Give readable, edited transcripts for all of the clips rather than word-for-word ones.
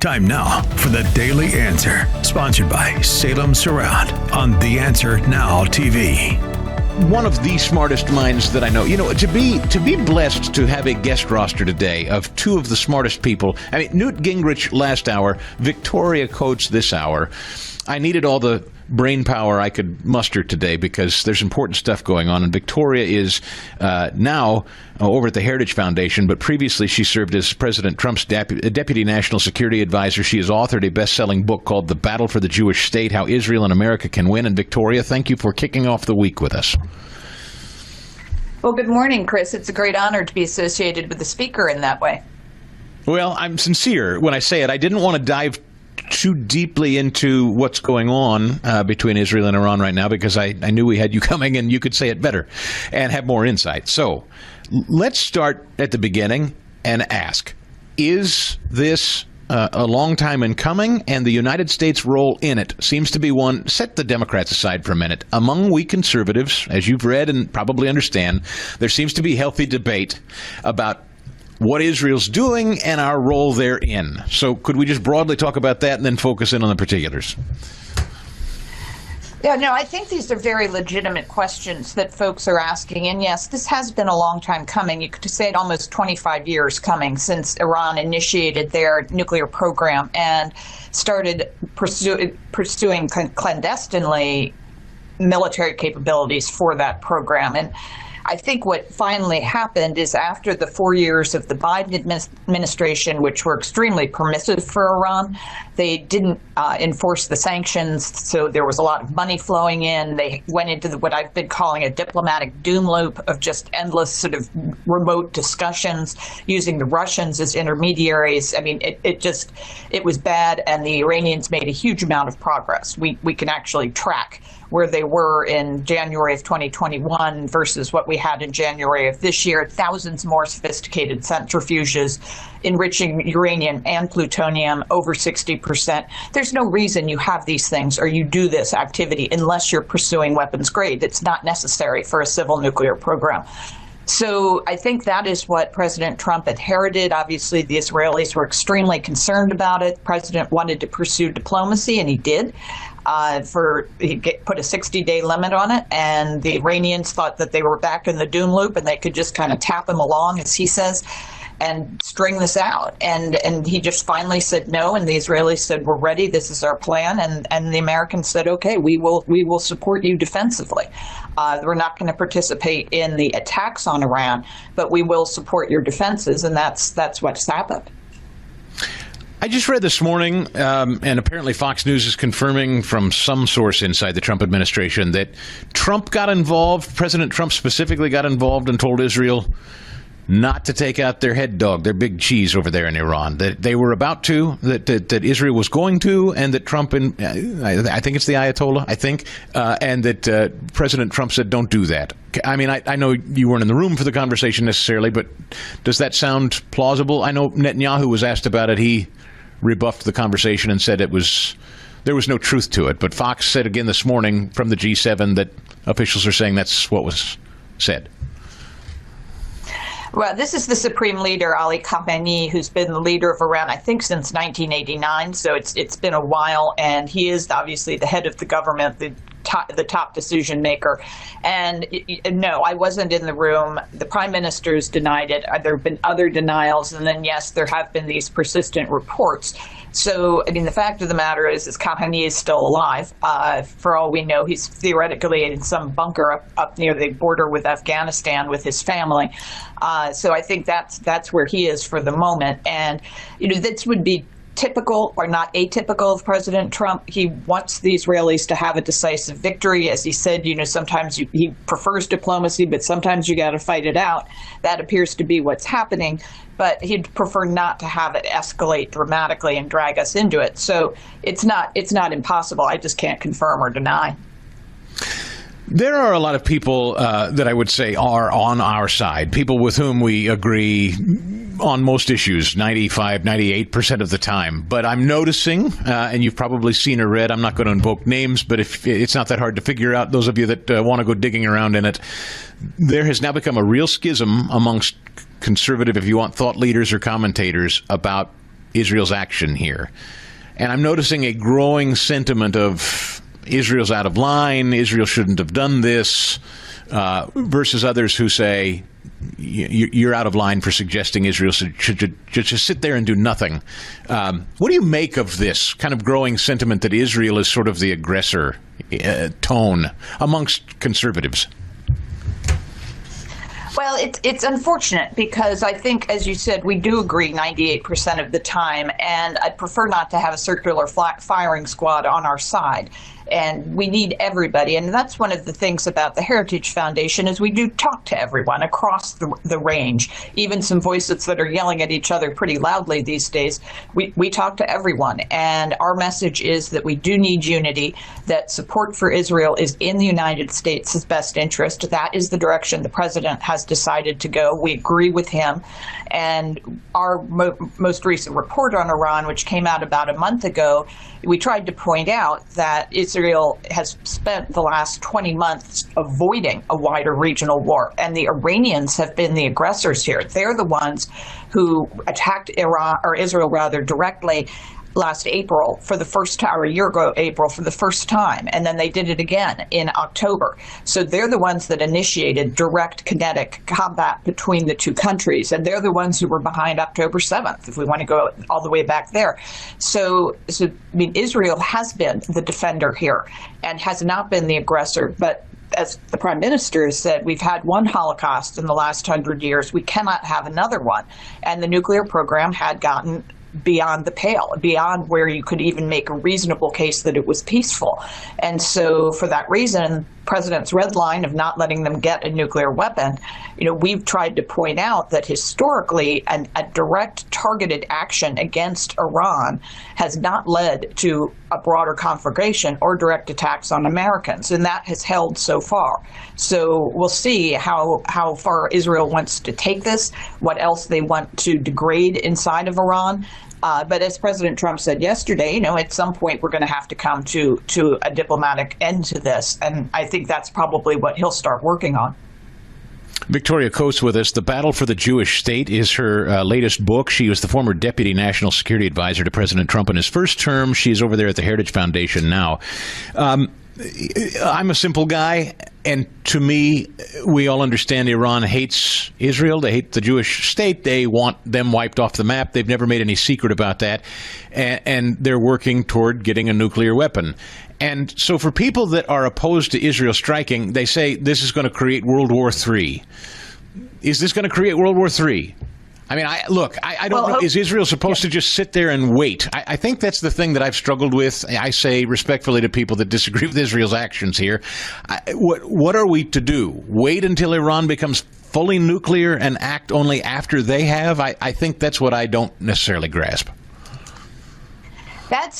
Time now for the Daily Answer, sponsored by Salem Surround on The Answer Now TV. One of the smartest minds that I know. You know, to be blessed to have a guest roster today of two of the smartest people. I mean, Newt Gingrich last hour, Victoria Coates this hour. I needed all the brain power I could muster today because there's important stuff going on. And Victoria is now over at the Heritage Foundation, but previously she served as President Trump's Deputy National Security Advisor. She has authored a best-selling book called The Battle for the Jewish State, How Israel and America Can Win. And Victoria, thank you for kicking off the week with us. Well, good morning, Chris. It's a great honor to be associated with the speaker in that way. Well, I'm sincere when I say it. I didn't want to dive too deeply into what's going on between Israel and Iran right now because I knew we had you coming and you could say it better and have more insight. So let's start at the beginning and ask, is this a long time in coming, and the United States' role in it seems to be one, set the Democrats aside for a minute. Among we conservatives, as you've read and probably understand, there seems to be healthy debate about what Israel's doing and our role therein. So could we just broadly talk about that and then focus in on the particulars? Yeah, no, I think these are very legitimate questions that folks are asking. And yes, this has been a long time coming. You could say it almost 25 years coming since Iran initiated their nuclear program and started pursuing clandestinely military capabilities for that program. And I think what finally happened is after the 4 years of the Biden administration, which were extremely permissive for Iran, they didn't enforce the sanctions, so there was a lot of money flowing in. They went into what I've been calling a diplomatic doom loop of just endless sort of remote discussions, using the Russians as intermediaries. I mean, it was bad, and the Iranians made a huge amount of progress. We can actually track where they were in January of 2021 versus what we had in January of this year. Thousands more sophisticated centrifuges enriching uranium and plutonium, over 60%. There's no reason you have these things or you do this activity unless you're pursuing weapons grade. It's not necessary for a civil nuclear program. So I think that is what President Trump inherited. Obviously, the Israelis were extremely concerned about it. The president wanted to pursue diplomacy, and he did. He put a 60-day limit on it, and the Iranians thought that they were back in the doom loop and they could just kind of tap him along, as he says, and string this out. And he just finally said no, and the Israelis said, we're ready, this is our plan, and the Americans said, okay, we will support you defensively. We're not going to participate in the attacks on Iran, but we will support your defenses, and that's what's happened. I just read this morning, and apparently Fox News is confirming from some source inside the Trump administration that Trump got involved, President Trump specifically got involved and told Israel not to take out their head dog, their big cheese over there in Iran, that they were about to, that Israel was going to, and that Trump, and I think it's the Ayatollah, and that President Trump said, don't do that. I mean, I know you weren't in the room for the conversation necessarily, but does that sound plausible? I know Netanyahu was asked about it. He rebuffed the conversation and said there was no truth to it. But Fox said again this morning from the G7 that officials are saying that's what was said. Well, this is the supreme leader, Ali Khamenei, who's been the leader of Iran, I think, since 1989. So it's been a while, and he is obviously the head of the government, the top decision maker. And no, I wasn't in the room. The prime minister's denied it. There have been other denials, and then yes, there have been these persistent reports. So, I mean, the fact of the matter is Khamenei is still alive. For all we know, he's theoretically in some bunker up near the border with Afghanistan with his family. So I think that's where he is for the moment. And, this would be typical or not atypical of President Trump. He wants the Israelis to have a decisive victory. As he said, sometimes he prefers diplomacy, but sometimes you got to fight it out. That appears to be what's happening. But he'd prefer not to have it escalate dramatically and drag us into it. So it's not impossible. I just can't confirm or deny. There are a lot of people that I would say are on our side, people with whom we agree on most issues, 95, 98% of the time. But I'm noticing, and you've probably seen or read, I'm not going to invoke names, but if it's not that hard to figure out, those of you that want to go digging around in it, there has now become a real schism amongst conservative, if you want, thought leaders or commentators about Israel's action here. And I'm noticing a growing sentiment of Israel's out of line, Israel shouldn't have done this, versus others who say you're out of line for suggesting Israel should just sit there and do nothing. What do you make of this kind of growing sentiment that Israel is sort of the aggressor tone amongst conservatives? Well, it's unfortunate because I think, as you said, we do agree 98% of the time, and I'd prefer not to have a circular firing squad on our side. And we need everybody. And that's one of the things about the Heritage Foundation is we do talk to everyone across the range, even some voices that are yelling at each other pretty loudly these days. We talk to everyone. And our message is that we do need unity, that support for Israel is in the United States' best interest. That is the direction the president has decided to go. We agree with him. And our most recent report on Iran, which came out about a month ago, we tried to point out that Israel has spent the last 20 months avoiding a wider regional war, and the Iranians have been the aggressors here. They're the ones who attacked Israel directly last April for the first time, or a year ago April for the first time, and then they did it again in October. So they're the ones that initiated direct kinetic combat between the two countries, and they're the ones who were behind October 7th, if we want to go all the way back there. So I mean, Israel has been the defender here and has not been the aggressor, but as the Prime Minister has said, we've had one Holocaust in the last 100 years. We cannot have another one. And the nuclear program had gotten beyond the pale, beyond where you could even make a reasonable case that it was peaceful. And so for that reason, President's red line of not letting them get a nuclear weapon, we've tried to point out that historically a direct targeted action against Iran has not led to a broader conflagration or direct attacks on Americans, and that has held so far. So we'll see how far Israel wants to take this, what else they want to degrade inside of Iran. But as President Trump said yesterday, at some point we're going to have to come to a diplomatic end to this. And I think that's probably what he'll start working on. Victoria Coates with us. The Battle for the Jewish State is her latest book. She was the former Deputy National Security Advisor to President Trump in his first term. She's over there at the Heritage Foundation now. I'm a simple guy, and to me, we all understand Iran hates Israel. They hate the Jewish state. They want them wiped off the map. They've never made any secret about that, and they're working toward getting a nuclear weapon. And so for people that are opposed to Israel striking, they say this is going to create World War III. Is this going to create World War III? I mean, I don't know. Is Israel supposed to just sit there and wait? I think that's the thing that I've struggled with. I say respectfully to people that disagree with Israel's actions here. What are we to do? Wait until Iran becomes fully nuclear and act only after they have? I think that's what I don't necessarily grasp.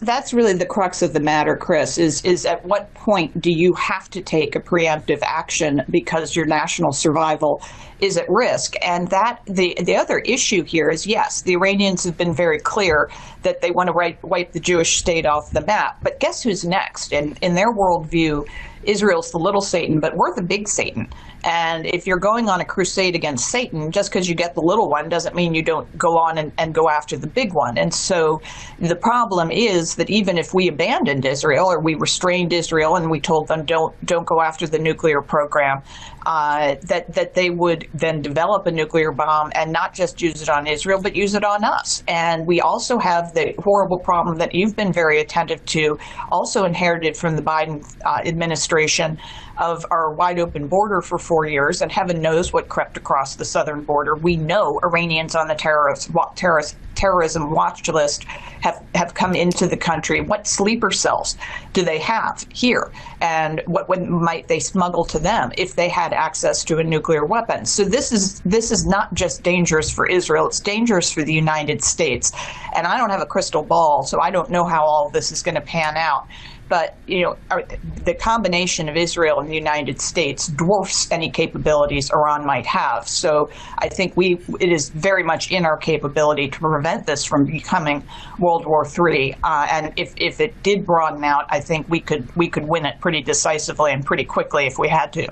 That's really the crux of the matter, Chris, is at what point do you have to take a preemptive action because your national survival is at risk? And that the other issue here is, yes, the Iranians have been very clear that they want to wipe the Jewish state off the map. But guess who's next? And in their worldview, Israel's the little Satan, but we're the big Satan. And if you're going on a crusade against Satan, just because you get the little one doesn't mean you don't go on and go after the big one. And so the problem is that even if we abandoned Israel or we restrained Israel and we told them don't go after the nuclear program, that they would then develop a nuclear bomb and not just use it on Israel, but use it on us. And we also have the horrible problem that you've been very attentive to, also inherited from the Biden administration, of our wide open border for 4 years, and heaven knows what crept across the southern border. We know Iranians on the terrorism watch list have come into the country. What sleeper cells do they have here? And what might they smuggle to them if they had access to a nuclear weapon? So this is not just dangerous for Israel, it's dangerous for the United States. And I don't have a crystal ball, so I don't know how all of this is going to pan out. But, the combination of Israel and the United States dwarfs any capabilities Iran might have. So I think it is very much in our capability to prevent this from becoming World War III. And if it did broaden out, I think we could win it pretty decisively and pretty quickly if we had to.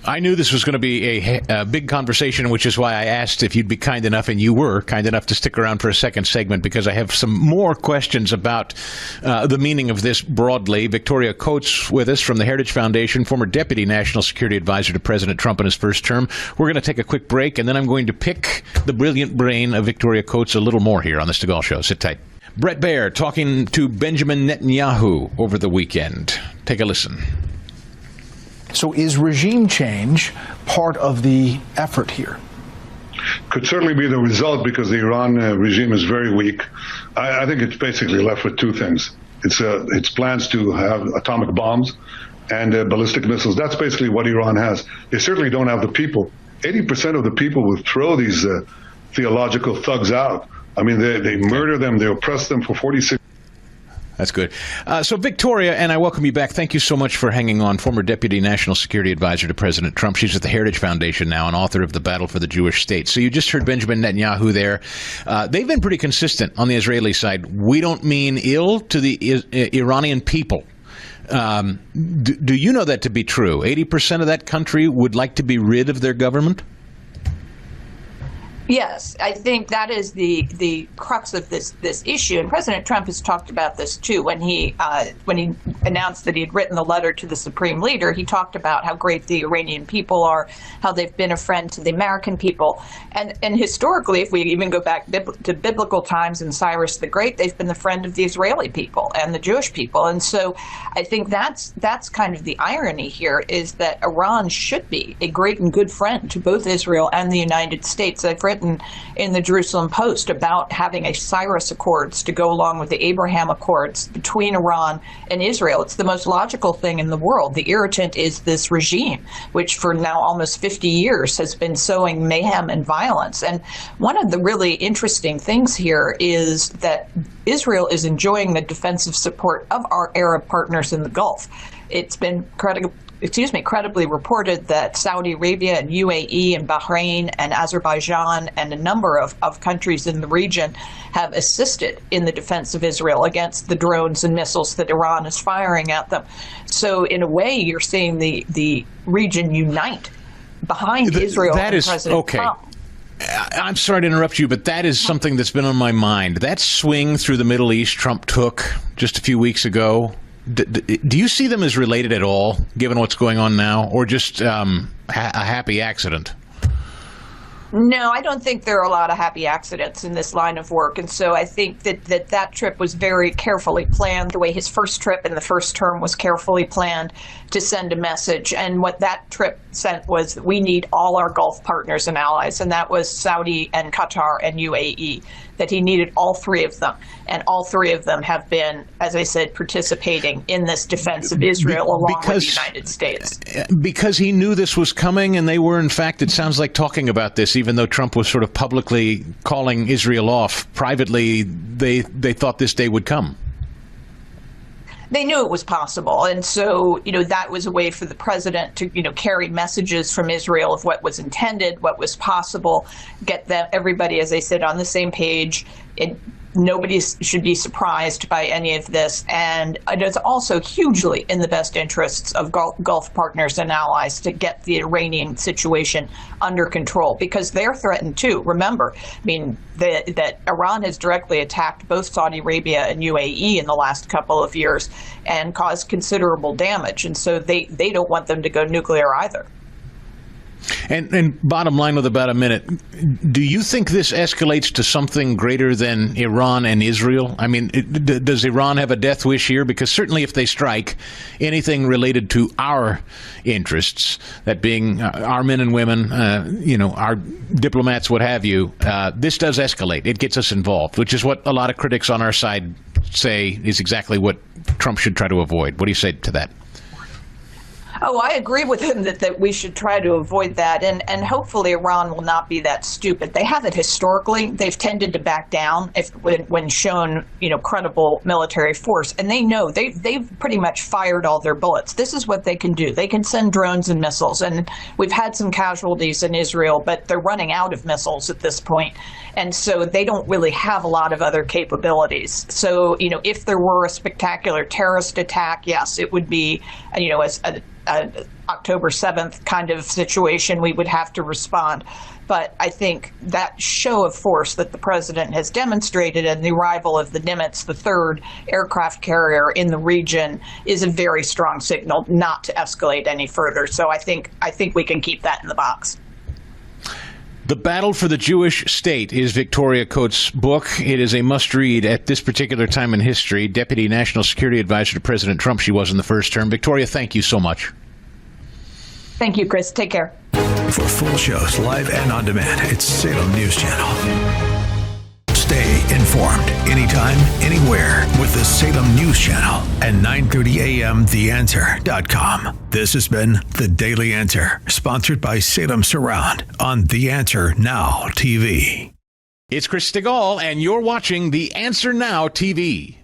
I knew this was going to be a big conversation, which is why I asked if you'd be kind enough, and you were kind enough to stick around for a second segment, because I have some more questions about the meaning of this broadly. Victoria Coates with us from the Heritage Foundation, former Deputy National Security Advisor to President Trump in his first term. We're going to take a quick break, and then I'm going to pick the brilliant brain of Victoria Coates a little more here on the Stigall Show. Sit tight. Brett Baer talking to Benjamin Netanyahu over the weekend. Take a listen. So is regime change part of the effort here? Could certainly be the result, because the Iran regime is very weak. I think it's basically left with two things. It's plans to have atomic bombs and ballistic missiles. That's basically what Iran has. They certainly don't have the people. 80% of the people will throw these theological thugs out. I mean, they murder them, they oppress them for 46. That's good. So, Victoria, and I welcome you back. Thank you so much for hanging on. Former Deputy National Security Advisor to President Trump. She's at the Heritage Foundation now and author of The Battle for the Jewish State. So you just heard Benjamin Netanyahu there. They've been pretty consistent on the Israeli side. We don't mean ill to the Iranian people. Do you know that to be true? 80% of that country would like to be rid of their government? Yes, I think that is the crux of this issue, and President Trump has talked about this too. When he announced that he had written the letter to the Supreme Leader, he talked about how great the Iranian people are, how they've been a friend to the American people, and historically, if we even go back to biblical times and Cyrus the Great, they've been the friend of the Israeli people and the Jewish people, and so I think that's kind of the irony here, is that Iran should be a great and good friend to both Israel and the United States. I've written in the Jerusalem Post about having a Cyrus Accords to go along with the Abraham Accords between Iran and Israel. It's the most logical thing in the world. The irritant is this regime, which for now almost 50 years has been sowing mayhem and violence. And one of the really interesting things here is that Israel is enjoying the defensive support of our Arab partners in the Gulf. It's been credibly reported that Saudi Arabia and UAE and Bahrain and Azerbaijan and a number of countries in the region have assisted in the defense of Israel against the drones and missiles that Iran is firing at them. So in a way, you're seeing the region unite behind Israel and President Trump. I'm sorry to interrupt you, but that is something that's been on my mind. That swing through the Middle East Trump took just a few weeks ago, do you see them as related at all, given what's going on now, or just a happy accident? No, I don't think there are a lot of happy accidents in this line of work. And so I think that trip was very carefully planned, the way his first trip in the first term was carefully planned to send a message. And what that trip sent was that we need all our Gulf partners and allies. And that was Saudi and Qatar and UAE, that he needed all three of them. And all three of them have been, as I said, participating in this defense of Israel along with the United States. Because he knew this was coming, and they were, in fact, it sounds like, talking about this, even though Trump was sort of publicly calling Israel off. Privately, they thought this day would come. They knew it was possible. And so, that was a way for the president to, carry messages from Israel of what was intended, what was possible, get everybody, as I said, on the same page. Nobody should be surprised by any of this. And it's also hugely in the best interests of Gulf partners and allies to get the Iranian situation under control, because they're threatened too. Remember, that Iran has directly attacked both Saudi Arabia and UAE in the last couple of years and caused considerable damage. And so they don't want them to go nuclear either. And bottom line, with about a minute, do you think this escalates to something greater than Iran and Israel? I mean, does Iran have a death wish here? Because certainly if they strike anything related to our interests, that being our men and women, our diplomats, what have you, this does escalate. It gets us involved, which is what a lot of critics on our side say is exactly what Trump should try to avoid. What do you say to that? Oh, I agree with him that we should try to avoid that, and hopefully Iran will not be that stupid. They haven't historically. They've tended to back down when shown, credible military force, and they know they've pretty much fired all their bullets. This is what they can do. They can send drones and missiles, and we've had some casualties in Israel, but they're running out of missiles at this point, and so they don't really have a lot of other capabilities. So, if there were a spectacular terrorist attack, yes, it would be, as October 7th kind of situation, we would have to respond. But I think that show of force that the president has demonstrated and the arrival of the Nimitz, the third aircraft carrier in the region, is a very strong signal not to escalate any further. So I think we can keep that in the box. The Battle for the Jewish State is Victoria Coates' book. It is a must-read at this particular time in history. Deputy National Security Advisor to President Trump, she was in the first term. Victoria, thank you so much. Thank you, Chris. Take care. For full shows, live and on demand, it's Salem News Channel. Stay informed anytime, anywhere with the Salem News Channel and 9:30 a.m. TheAnswer.com. This has been The Daily Answer, sponsored by Salem Surround on The Answer Now TV. It's Chris Stigall, and you're watching The Answer Now TV.